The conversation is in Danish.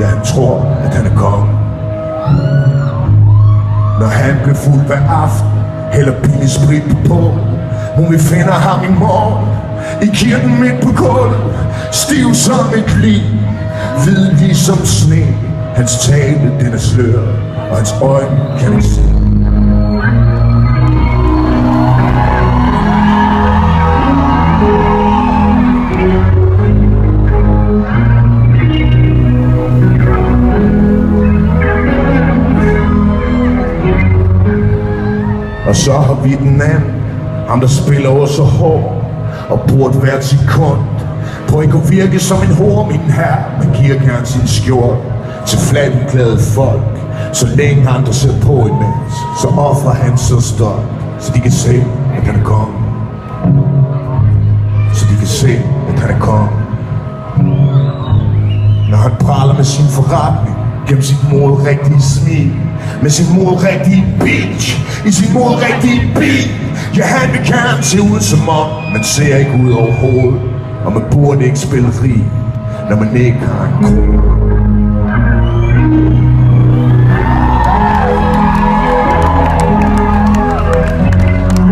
Ja, han tror, at han er konge. Når han bliver fuld hver aften, hælder billig sprit på. Hun vil finde ham i morgen, i kirken midt på gulvet, stiv som et lig, hvid ligesom sne. Hans tale, den er sløret, og hans øjne kan ikke se. Og så har vi den anden, ham der spiller over så hård, og burde hvert sekund på ikke at virke som en hår, min herre. Man giver gerne sin skjort til flattenglade folk, så længe andre ser på imens. Så offrer han så stolt, så de kan se, at han er konge. Så de kan se, at han er konge. Når han praler med sin forretning, gennem sit målrigtige smil, med sin målrigtige bitch, i sin målrigtige bil. Ja, han vil gerne se ud som om man ser ikke ud over hovedet, og man burde ikke spille fri, når man ikke har en krone.